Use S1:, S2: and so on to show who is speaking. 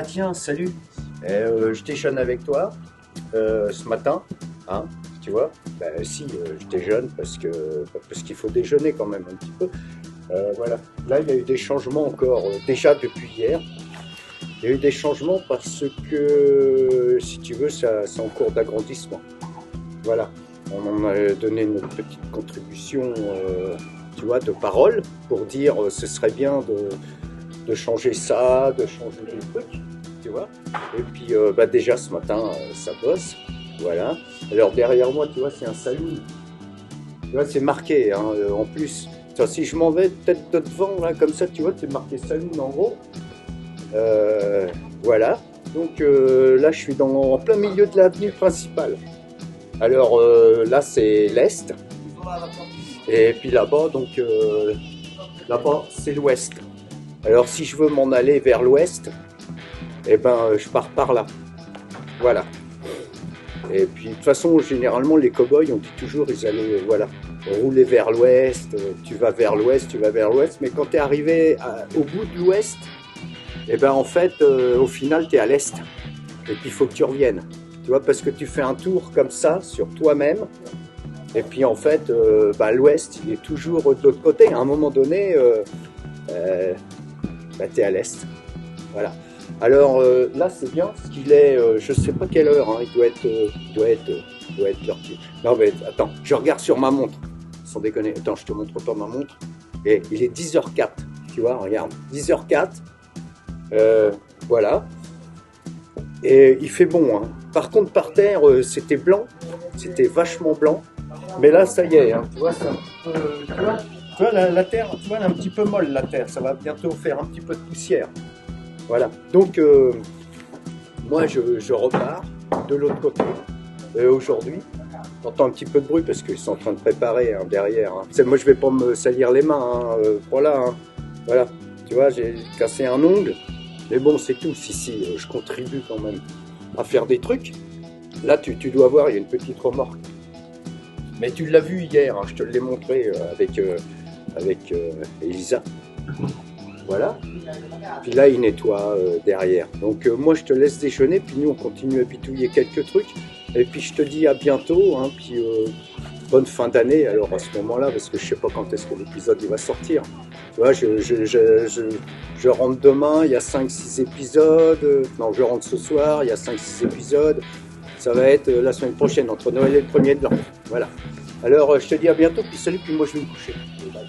S1: tiens, salut. Je déjeune avec toi ce matin, hein, tu vois. Si, je déjeune parce qu'il faut déjeuner quand même un petit peu. Voilà. Là, il y a eu des changements encore, déjà depuis hier. Il y a eu des changements parce que, si tu veux, c'est en cours d'agrandissement. Voilà. On a donné notre petite contribution, tu vois, de parole pour dire ce serait bien de changer ça, de changer des trucs, tu vois. Et puis déjà ce matin, ça bosse, voilà. Alors derrière moi, tu vois, c'est un saloon. Tu vois, c'est marqué, hein, en plus. Tiens, si je m'en vais peut-être de devant, là, comme ça, tu vois, c'est marqué saloon en gros. Voilà. Donc là, je suis en plein milieu de l'avenue principale. Alors là, c'est l'est. Et puis là-bas, donc là-bas, c'est l'ouest. Alors si je veux m'en aller vers l'ouest, eh ben je pars par là. Voilà. Et puis de toute façon, généralement, les cow-boys, on dit toujours, ils allaient voilà, rouler vers l'ouest, tu vas vers l'ouest, tu vas vers l'ouest, mais quand tu es arrivé au bout de l'ouest, eh ben en fait, au final, tu es à l'est. Et puis il faut que tu reviennes. Tu vois, parce que tu fais un tour comme ça sur toi-même. Et puis en fait, l'ouest, il est toujours de l'autre côté. À un moment donné, tu es à l'est. Voilà. Alors là, c'est bien parce qu'il est, je sais pas quelle heure, hein, il doit être l'heure qui... Non mais attends, je regarde sur ma montre, sans déconner. Attends, je te montre pas ma montre. Et il est 10h04, tu vois, regarde, 10h04. Voilà. Et il fait bon, hein. Par contre, par terre, c'était blanc, c'était vachement blanc. Mais là, ça y est, hein, tu vois, tu vois la terre, tu vois, elle est un petit peu molle, la terre. Ça va bientôt faire un petit peu de poussière. Voilà. Donc, moi, je repars de l'autre côté aujourd'hui. J'entends un petit peu de bruit parce qu'ils sont en train de préparer hein, derrière. Hein. Moi, je vais pas me salir les mains. Hein, voilà. Hein. Voilà. Tu vois, j'ai cassé un ongle. Mais bon, c'est tout. Si, je contribue quand même à faire des trucs. Là, tu dois voir, il y a une petite remorque. Mais tu l'as vu hier, hein, je te l'ai montré avec Elisa. Voilà. Puis là, il nettoie derrière. Donc moi, je te laisse déjeuner, puis nous, on continue à bitouiller quelques trucs. Et puis je te dis à bientôt, hein, puis bonne fin d'année alors à ce moment-là, parce que je sais pas quand est-ce que l'épisode il va sortir. Tu vois, je rentre demain, il y a 5-6 épisodes. Non, je rentre ce soir, il y a 5-6 épisodes. Ça va être la semaine prochaine, entre Noël et le 1er de l'an. Voilà. Alors, je te dis à bientôt, puis salut, puis moi je vais me coucher. Bye.